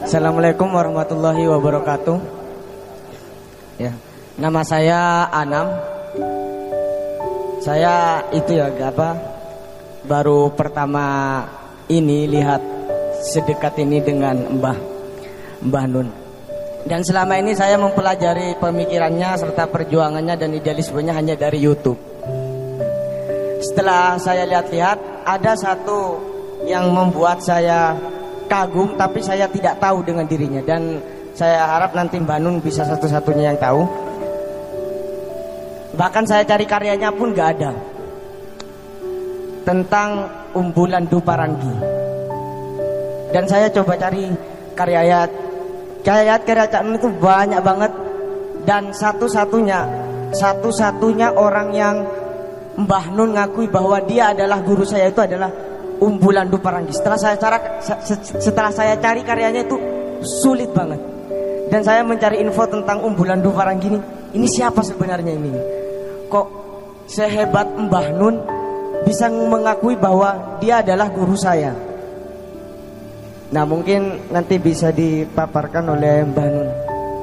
Assalamualaikum warahmatullahi wabarakatuh. Ya, nama saya Anam. Saya itu ya baru pertama ini lihat sedekat ini dengan Mbah Nun. Dan selama ini saya mempelajari pemikirannya serta perjuangannya dan idealismenya hanya dari YouTube. Setelah saya lihat-lihat, ada satu yang membuat saya kagum, tapi saya tidak tahu dengan dirinya. Dan saya harap nanti Mbak Nun bisa satu-satunya yang tahu. Bahkan saya cari karyanya pun gak ada. Tentang Umbulan Duparangi. Dan saya coba cari karya Cak Nun itu banyak banget. Dan satu-satunya orang yang Mbah Nun ngakui bahwa dia adalah guru saya itu adalah Umbulan Duparangi. Setelah saya cari karyanya itu sulit banget. Dan saya mencari info tentang Umbulan Duparangi ini siapa sebenarnya ini? Kok sehebat Mbah Nun bisa mengakui bahwa dia adalah guru saya? Nah, mungkin nanti bisa dipaparkan oleh Mbah Nun.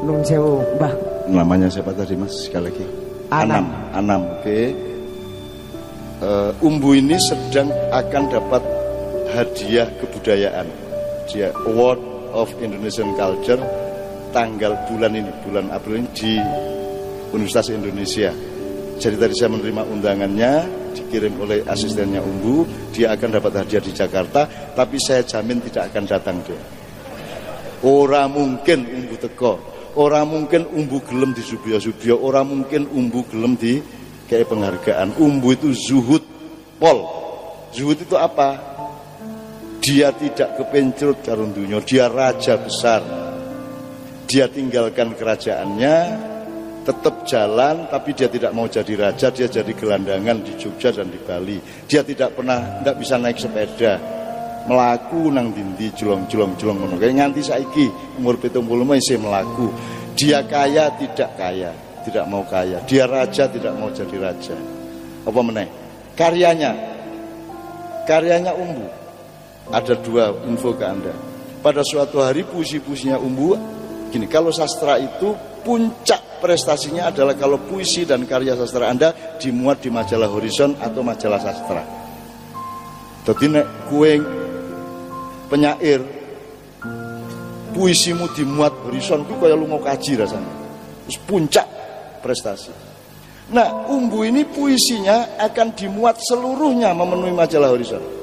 Nun sewu, Mbah. Namanya siapa tadi, Mas? Sekali lagi. Anam, oke. Umbu ini sedang akan dapat hadiah kebudayaan, dia Award of Indonesian Culture bulan April ini di Universitas Indonesia. Jadi tadi saya menerima undangannya, dikirim oleh asistennya Umbu, dia akan dapat hadiah di Jakarta, tapi saya jamin tidak akan datang dia. Ora mungkin Umbu teko, ora mungkin Umbu gelem di subya-subya, ora mungkin Umbu gelem di kayak penghargaan. Umbu itu zuhud, pol. Zuhud itu apa? Dia tidak kepencut karun dunia, dia raja besar. Dia tinggalkan kerajaannya, tetap jalan, tapi dia tidak mau jadi raja, dia jadi gelandangan di Jogja dan di Bali. Dia tidak bisa naik sepeda, melaku nang dindi julong ngono. Kayak nganti saiki umur 70 isih melaku. Dia kaya tidak kaya, tidak mau kaya. Dia raja tidak mau jadi raja. Apa meneh? Karyanya Umbu. Ada dua info ke Anda. Pada suatu hari puisi-puisinya Umbu gini, kalau sastra itu puncak prestasinya adalah kalau puisi dan karya sastra Anda dimuat di majalah Horizon atau majalah sastra. Jadi nek kue penyair puisimu dimuat Horizon, itu kayak lu mau kaji rasanya. Terus puncak prestasi. Nah, Umbu ini puisinya akan dimuat seluruhnya memenuhi majalah Horizon.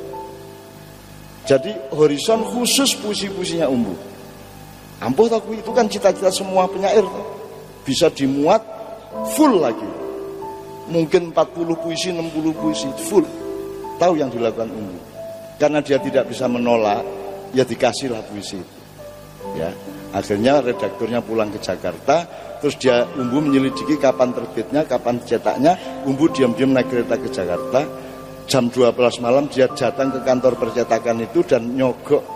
Jadi Horizon khusus puisi-puisinya Umbu. Ampuh tak, itu kan cita-cita semua penyair tuh. Bisa dimuat full lagi. Mungkin 40 puisi, 60 puisi full. Tahu yang dilakukan Umbu. Karena dia tidak bisa menolak, ya dikasihlah puisi itu. Ya, akhirnya redakturnya pulang ke Jakarta, terus Umbu menyelidiki kapan terbitnya, kapan cetaknya. Umbu diam-diam naik kereta ke Jakarta. Jam 12 malam dia datang ke kantor percetakan itu dan nyogok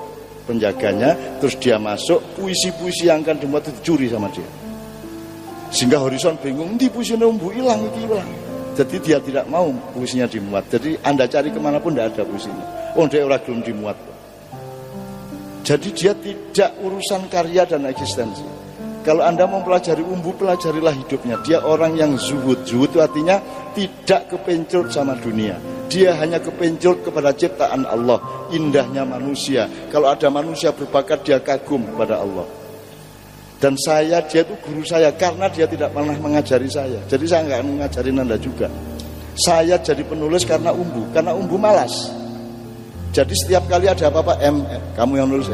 penjaganya, terus dia masuk, puisi-puisi yang akan dimuat itu dicuri sama dia. Sehingga Horizon bingung, di puisinya Umbu hilang. Jadi dia tidak mau puisinya dimuat. Jadi Anda cari kemanapun tidak ada puisinya. Dia orang belum dimuat. Jadi dia tidak urusan karya dan eksistensi. Kalau Anda mau pelajari Umbu, pelajarilah hidupnya. Dia orang yang zuhud. Zuhud itu artinya tidak kepencut sama dunia. Dia hanya kepencut kepada ciptaan Allah, indahnya manusia. Kalau ada manusia berbakat, dia kagum pada Allah. Dan dia itu guru saya karena dia tidak pernah mengajari saya. Jadi saya nggak mengajarin Anda juga. Saya jadi penulis karena Umbu malas. Jadi setiap kali ada apa-apa, kamu yang nulis,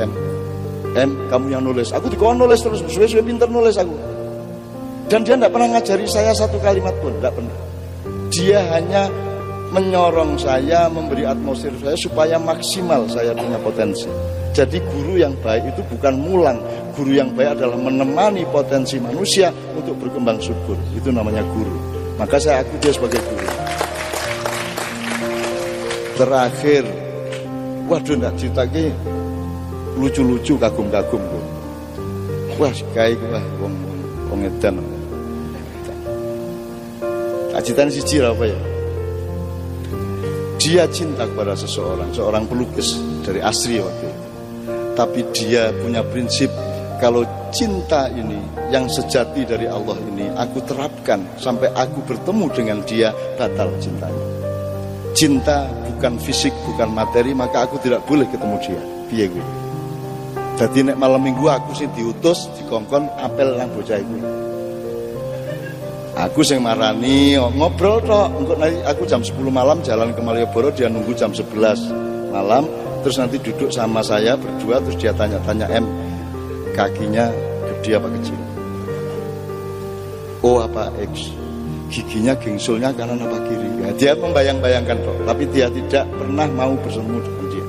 kamu yang nulis. Aku dikon nulis terus, suwe-suwe pinter nulis aku. Dan dia tidak pernah ngajari saya satu kalimat pun, tidak pernah. Dia hanya menyorong saya, memberi atmosfer saya supaya maksimal saya punya potensi. Jadi guru yang baik itu bukan mulang. Guru yang baik adalah menemani potensi manusia untuk berkembang subur. Itu namanya guru. Maka saya akui dia sebagai guru. Terakhir, waduh ndak cerita ki lucu-lucu, kagum-kagum. Wah, kayak wong edan. Ajitan siji apa ya? Dia cinta kepada seorang pelukis dari Asri waktu itu. Tapi dia punya prinsip, kalau cinta ini yang sejati dari Allah ini aku terapkan sampai aku bertemu dengan dia, batal cintanya. Cinta bukan fisik, bukan materi, maka aku tidak boleh ketemu dia. Piye kuwi? Dadi nek malam minggu aku sing diutus dikongkon apel nang bocah iku. Aku sing marani ngobrol tok, engko nanti aku jam 10 malam jalan ke Malioboro, dia nunggu jam 11 malam, terus nanti duduk sama saya berdua, terus dia tanya-tanya, kakinya gede apa kecil? O apa X? Giginya gengsulnya kanan apa kiri? Ya, dia membayang-bayangkan kok, tapi dia tidak pernah mau bersemu dengan dia.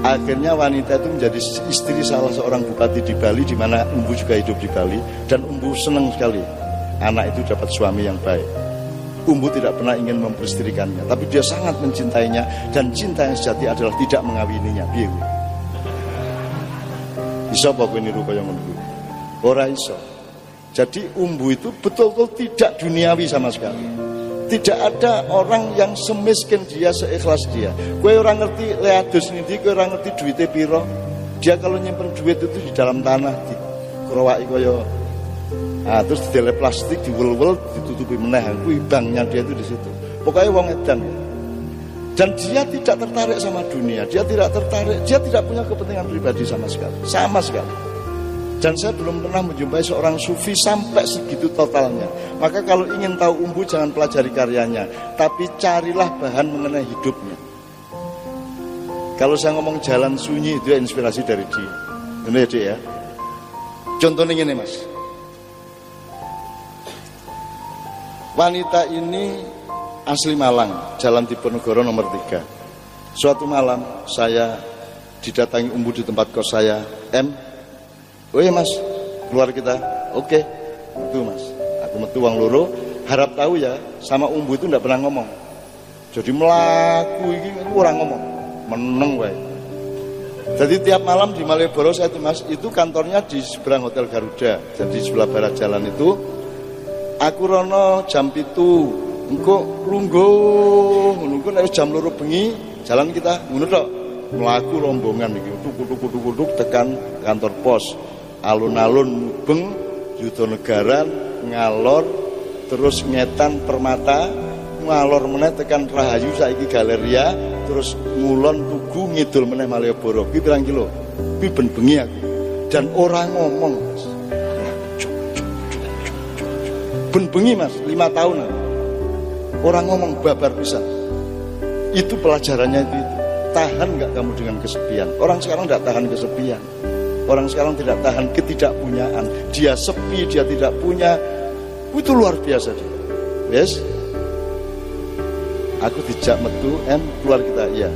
Akhirnya wanita itu menjadi istri salah seorang bupati di Bali, di mana Umbu juga hidup di Bali, dan Umbu senang sekali anak itu dapat suami yang baik. Umbu tidak pernah ingin memperisterikannya, tapi dia sangat mencintainya, dan cinta yang sejati adalah tidak mengawininya. Piye kuwi? Iso apa kowe niru kaya ngono kuwi? Ora iso. Jadi Umbu itu betul-betul tidak duniawi sama sekali. Tidak ada orang yang semiskin dia, seikhlas dia. Kowe ora ngerti leadus ngendi, kowe ora ngerti duite piro. Dia kalau nyimpen duit itu di dalam tanah, dikrowaki kaya terus didele plastik, diwel-wel, ditutupi meneh. Kuwi banknya dia itu di situ. Pokoknya wong edan. Dan dia tidak tertarik sama dunia, dia tidak tertarik, dia tidak punya kepentingan pribadi sama sekali. Sama sekali. Dan saya belum pernah menjumpai seorang sufi sampai segitu totalnya. Maka kalau ingin tahu Umbu, jangan pelajari karyanya, tapi carilah bahan mengenai hidupnya. Kalau saya ngomong jalan sunyi, itu inspirasi dari dia. Ini ya, Dik ya. Contohnya ini, Mas. Wanita ini asli Malang, Jalan Diponegoro nomor 3. Suatu malam saya didatangi Umbu di tempat kos saya. Woi Mas, keluar kita. Oke, itu Mas. Aku metu wong loro, harap tahu ya, sama Umbu itu tidak pernah ngomong. Jadi melaku iki ora ngomong, meneng wae. Jadi tiap malam di Malioboro saya itu Mas, itu kantornya di seberang Hotel Garuda, jadi sebelah barat jalan itu. Aku rono jam 7, engko lungguh nek jam 2 bengi jalan kita ngono tok. Mlaku rombongan iki kutuk tekan kantor pos. Alun-alun mubeng Yudonegara ngalor terus Ngetan Permata, ngalor meneh tekan Rahayu saiki Galeria, terus ngulon Tugu ngidul meneh Malioboro. Kuwi pirang kilo? Kuwi ben bengi aku. Dan orang ngomong, Mas. Ben bengi Mas, 5 tahun. Orang ngomong babar pisan. Itu pelajarannya itu. Tahan enggak kamu dengan kesepian? Orang sekarang enggak tahan kesepian. Orang sekarang tidak tahan ketidakpunyaan. Dia sepi, dia tidak punya. Itu luar biasa dia. Yes? Aku dijak metu, keluar kita, iya.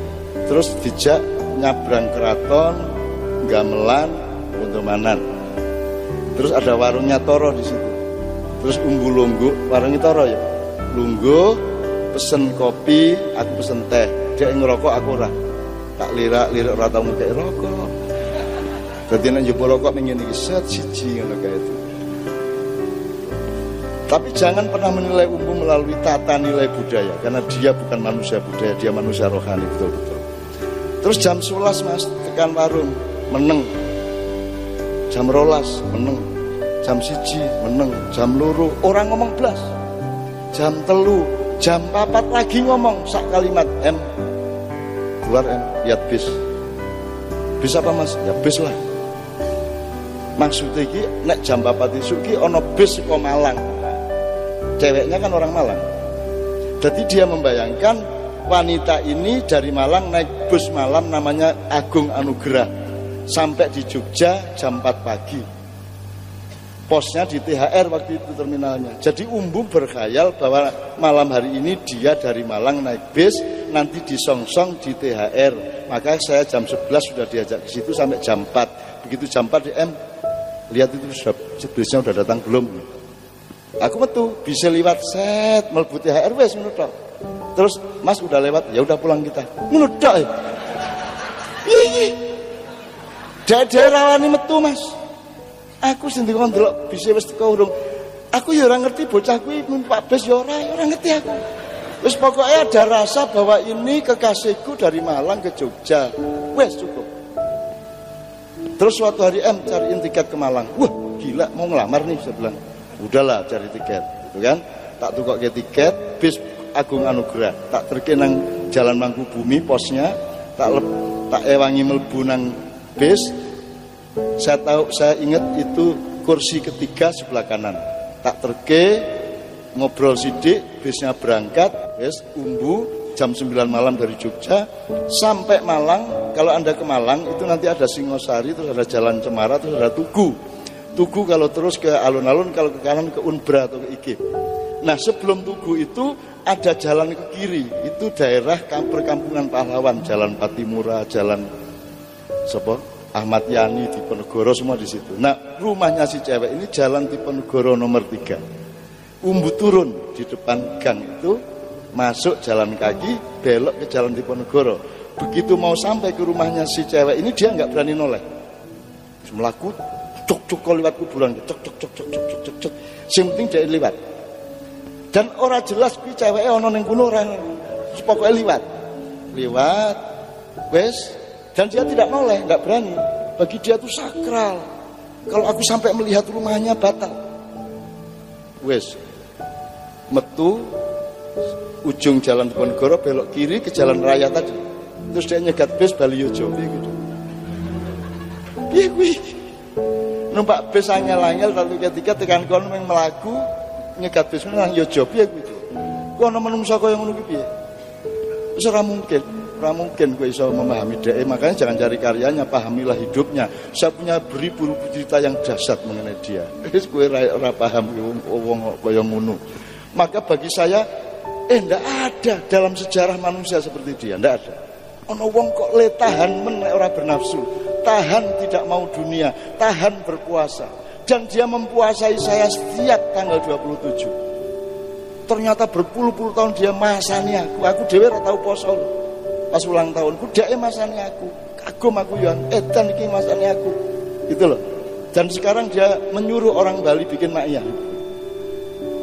Terus dijak nyabrang keraton, gamelan, Untumanan. Terus ada warungnya Toro di situ. Terus Umbu lungguh, warungnya Toro ya. Lungguh, pesen kopi, aku pesen teh. Dia ngerokok, aku ora. Tak lirak ora tau ngekek rokok. Dadi nek njopo rokok mengene iki set siji ngono kae itu. Tapi jangan pernah menilai Umbu melalui tata nilai budaya, karena dia bukan manusia budaya, dia manusia rohani betul-betul. Terus jam 11 Mas, tekan warung, meneng. Jam 12 meneng. Jam 1 meneng, jam 2 orang ngomong blas. Jam 3, jam 4 lagi ngomong sak kalimat keluar lihat bis. Bis apa Mas? Ya bis lah. Maksudnya iki nek jam 4 isuk iki ana bis saka Malang. Ceweknya kan orang Malang. Jadi dia membayangkan wanita ini dari Malang naik bus malam namanya Agung Anugerah sampai di Jogja jam 4 pagi. Posnya di THR waktu itu terminalnya. Jadi Umbu berkhayal bahwa malam hari ini dia dari Malang naik bis, nanti disongsong di THR. Maka saya jam 11 sudah diajak ke situ sampai jam 4. Begitu jam 4 lihat itu sudah bisnya udah datang belum. Aku metu bisa lewat set mlebu THR wes ngono tok. Terus Mas udah lewat, ya udah pulang kita. Ngono tok. Daerah rawani metu Mas. Aku sendiri ndelok bisa wis teko urung. Aku ya ora ngerti bocah kuwi numpak bis ya ora ngerti aku. Wis pokoknya ada rasa bahwa ini kekasihku dari Malang ke Jogja. Wes cukup. Terus suatu hari cariin tiket ke Malang. Wah gila, mau ngelamar nih, saya bilang. Udahlah cari tiket, gitu kan. Tak tukok ke tiket, bis Agung Anugerah. Tak terkenang Jalan Mangkubumi posnya, tak ewangi mlebu nang bis. Saya ingat itu kursi ketiga sebelah kanan. Tak terke ngobrol sidik, bisnya berangkat, wis umbu jam 9 malam dari Jogja sampai Malang. Kalau Anda ke Malang itu nanti ada Singosari, terus ada Jalan Cemara, terus ada Tugu. Tugu kalau terus ke alun-alun, kalau ke kanan ke Unbra atau ke Igib. Nah sebelum Tugu itu ada jalan ke kiri, itu daerah perkampungan pahlawan, Jalan Patimura, Jalan Ahmad Yani, Diponegoro, semua di situ. Nah rumahnya si cewek ini Jalan Diponegoro nomor 3. Umbu turun di depan gang itu, masuk jalan kaki, belok ke Jalan Diponegoro. Begitu mau sampai ke rumahnya si cewek ini, dia nggak berani noleh. Melaku, cok lewat kuburan, cok. Yang penting dia lewat. Dan orang jelas kui ceweknya ono ning kono ora, pokoknya lewat, wes. Dan dia tidak noleh, nggak berani. Bagi dia itu sakral. Kalau aku sampai melihat rumahnya batal. Wes, metu ujung Jalan Diponegoro belok kiri ke jalan raya tadi. Terus dia nyegat bis Baliyojo gitu. Piye kuwi? Numpak bis angel-angel tapi ketika tekan kono mung mlaku nyegat bis nang Yojo piye kuwi? Kono menungso kaya ngono kuwi piye? Wis ora mungkin kowe iso memahami dhek. Makanya jangan cari karyanya, pahamilah hidupnya. Saya punya beribu-ribu cerita yang dahsyat mengenai dia. Wis kowe ora paham wong kaya ngono. Maka bagi saya ndak ada dalam sejarah manusia seperti dia, ndak ada. Ono wong kok le tahan men ora bernafsu, tahan tidak mau dunia, tahan berpuasa. Dan dia mempuasai saya setiap tanggal 27. Ternyata berpuluh-puluh tahun dia masani aku dhewe ora tau poso. Pas ulang tahunku dhek masani aku. Kagum aku yo, edan iki masani aku. Gitu loh. Dan sekarang dia menyuruh orang Bali bikin makyah.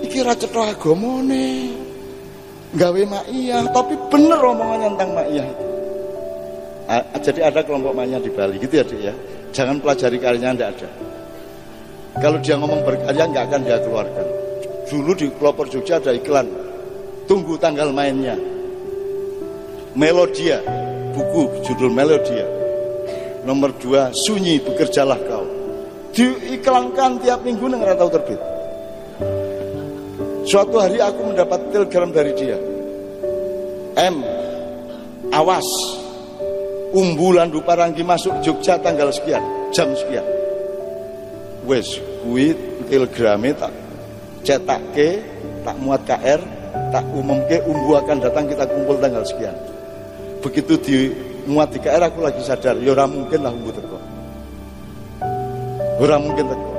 Iki ra cetha agamane. Gawe makyah, tapi bener omongannya tentang makyah itu. Jadi ada kelompok makyah di Bali gitu ya, Dik ya. Jangan pelajari karyanya, enggak ada. Kalau dia ngomong berkarya enggak akan dia keluarkan. Dulu di Pelopor Jogja ada iklan. Tunggu tanggal mainnya. Melodia, buku judul Melodia. Nomor 2, Sunyi Bekerjalah Kau. Diiklankan tiap minggu nang ora tau terbit. Suatu hari aku mendapat telegram dari dia. Awas, Umbu Landu Paranggi masuk Jogja tanggal sekian, jam sekian. Wes, kuwi telegrame tak cetakke, tak muat KR, tak umumke Umbu akan datang, kita kumpul tanggal sekian. Begitu dimuat di KR aku lagi sadar, ya ora mungkin lah Umbu teko. Ora mungkin teko.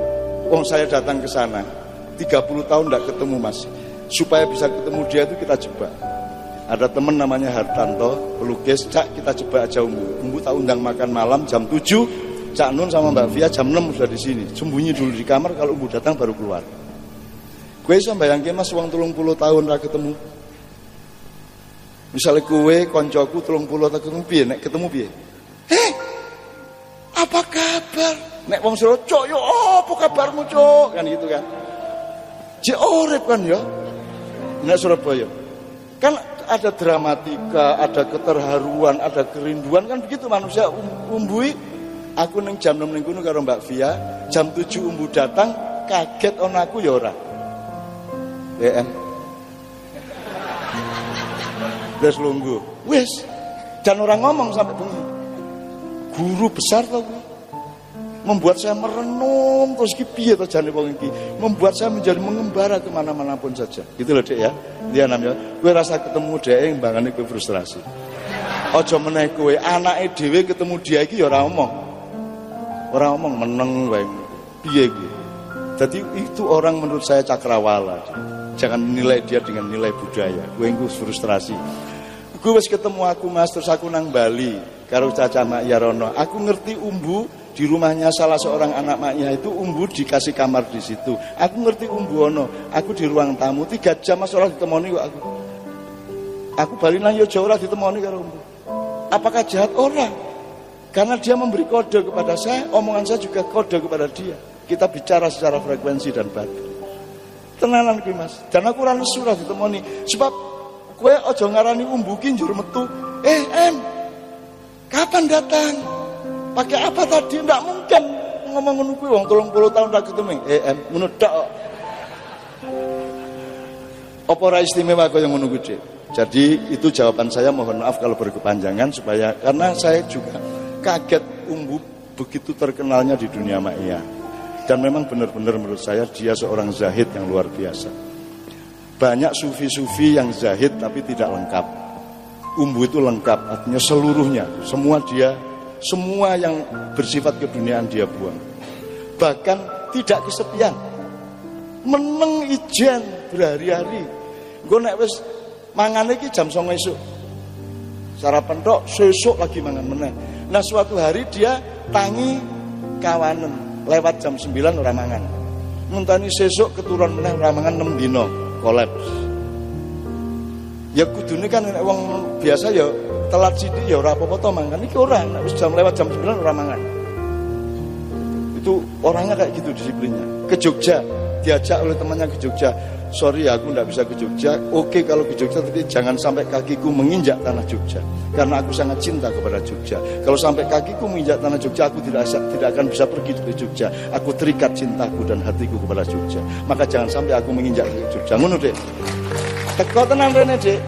Wong saya datang ke sana 30 tahun tidak ketemu Mas. Supaya bisa ketemu dia itu kita jebak. Ada teman namanya Hartanto, pelukis. Cak, kita jebak aja Umbu. Umbu tak undang makan malam jam 7. Cak Nun sama Mbak Via jam 6 sudah di sini. Sembunyi dulu di kamar, kalau Umbu datang baru keluar. Gue bisa bayangin Mas, uang 30 tahun ra ketemu. Misalnya gue koncoku 30 tahun ketemu piye, nek ketemu piye? Apa kabar? Nek wong Solo, "Cok, yo apa kabarmu, Cok?" Kan gitu kan. Cek urip kan ya. Nek Surabaya kan ada dramatika, ada keterharuan, ada kerinduan, kan begitu manusia. Umbui aku neng jam 6 ning kono karo Mbak Via, jam 7 Umbu datang, kaget on aku ya ora. Wes lungguh. Wes. Dan orang ngomong sampai bengi. Guru besar tau gue. Membuat saya merenung terus ki piye to jane wong iki, membuat saya menjadi mengembara kemana-mana pun saja. Gitu loh Dek ya. Dia namanya kowe rasa ketemu dhek mbangane kowe frustrasi. Aja meneh kowe anake dhewe ketemu dia iki ya ora omong. Ora omong meneng wae. Piye iki? Jadi itu orang menurut saya cakrawala. Jangan nilai dia dengan nilai budaya. Kowe iku frustrasi. Kowe wis ketemu aku Mas, terus aku nang Bali karo Caca Mak Yarono. Aku ngerti Umbu di rumahnya salah seorang anak maknya itu Umbu dikasih kamar di situ. Aku ngerti Umbu ono. Aku di ruang tamu 3 jam Mas ora ditemoni kok aku. Aku bali nang Yojo ora ditemoni karo Umbu. Apakah jahat? Ora. Karena dia memberi kode kepada saya, omongan saya juga kode kepada dia. Kita bicara secara frekuensi dan batin. Tenanan kuwi Mas. Dan aku ora nesu ra ditemoni. Sebab kowe aja ngarani umbu ki njur metu. Em, kapan datang? Pakai apa tadi? Ndak mungkin ngomong ngono kuwi wong 30 tahun ra ketemu. Em, ngono tok. Apa ora istimewa kaya ngono kuwi, Dik? Jadi itu jawaban saya, mohon maaf kalau berkepanjangan supaya karena saya juga kaget umbu begitu terkenalnya di dunia maya. Dan memang benar-benar menurut saya dia seorang zahid yang luar biasa. Banyak sufi-sufi yang zahid tapi tidak lengkap. Umbu itu lengkap, artinya seluruhnya, semua yang bersifat keduniaan dia buang. Bahkan tidak kesepian. Meneng ijen berhari-hari. Gue nek wis mangan iki jam 09.00 esuk. Sarapan tok, sesuk lagi mangan meneh. Nah suatu hari dia tangi kawanen lewat jam 9 ora mangan. Ngenteni sesuk keturun meneh ora mangan 6 dina kolaps. Ya kudune kan nek wong biasa ya telat sithik ya ora apa-apa to mangan. Iki ora, nek wis lewat jam 9 ora mangan. Itu orangnya kayak gitu disiplinnya. Ke Jogja, diajak oleh temannya ke Jogja. Sorry aku tidak bisa ke Jogja. Oke kalau ke Jogja tapi jangan sampai kakiku menginjak tanah Jogja. Karena aku sangat cinta kepada Jogja. Kalau sampai kakiku menginjak tanah Jogja, aku tidak akan bisa pergi dari Jogja. Aku terikat cintaku dan hatiku kepada Jogja. Maka jangan sampai aku menginjak ke Jogja. Ngono Dek. Teko tenan rene Dek.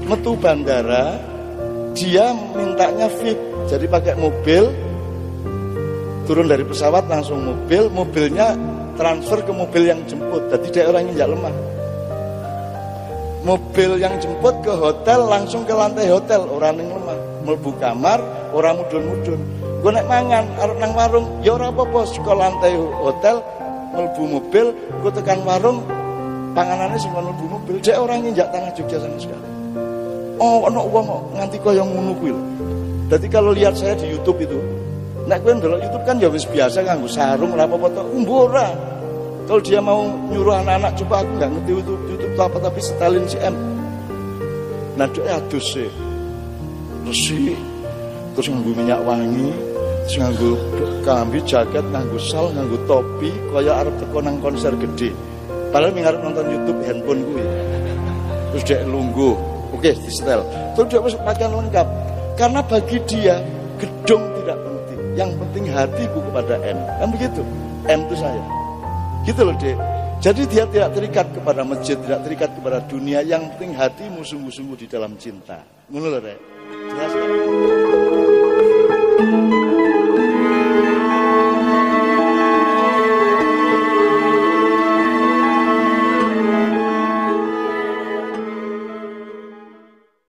Metu bandara, dia mintanya VIP. Jadi pakai mobil, turun dari pesawat langsung mobilnya transfer ke mobil yang jemput. Jadi dia orang yang lemah. Mobil yang jemput ke hotel langsung ke lantai hotel, orang yang lemah. Mlebu kamar, orang mudun-mudun. Gue nek mangan arep nang warung, ya ora apa-apa ke lantai hotel, mlebu mobil, gue tekan warung, panganannya semua mlebu mobil. Dia orang injak tanah Jogja sama sekali. Oh, ana wong nganti kaya ngono kuwi lho. Dadi kalau lihat saya di YouTube itu, nek kowe ndelok YouTube kan ya wis biasa nganggo sarung ora apa-apa to, umbu ora. Kalau dia mau nyuruh anak-anak, coba aku nggak ngerti itu YouTube apa tapi setelin CM. Nah dia adus sih, resik, terus nganggo minyak wangi, terus nganggo kambi jaket, nganggo sal, nganggo topi, kaya arep teko nang konser gede. Padahal ngarep nonton YouTube handphone gue. Terus dia lungguh, oke di setel. Terus dia wis pakaian lengkap. Karena bagi dia gedung tidak penting, yang penting hatiku kepada M. Kan begitu? M itu saya. Gitu loh Dek. Jadi dia tidak terikat kepada masjid, tidak terikat kepada dunia. Yang penting hatimu sungguh-sungguh di dalam cinta. Ngono lho Dek. Jelas kan?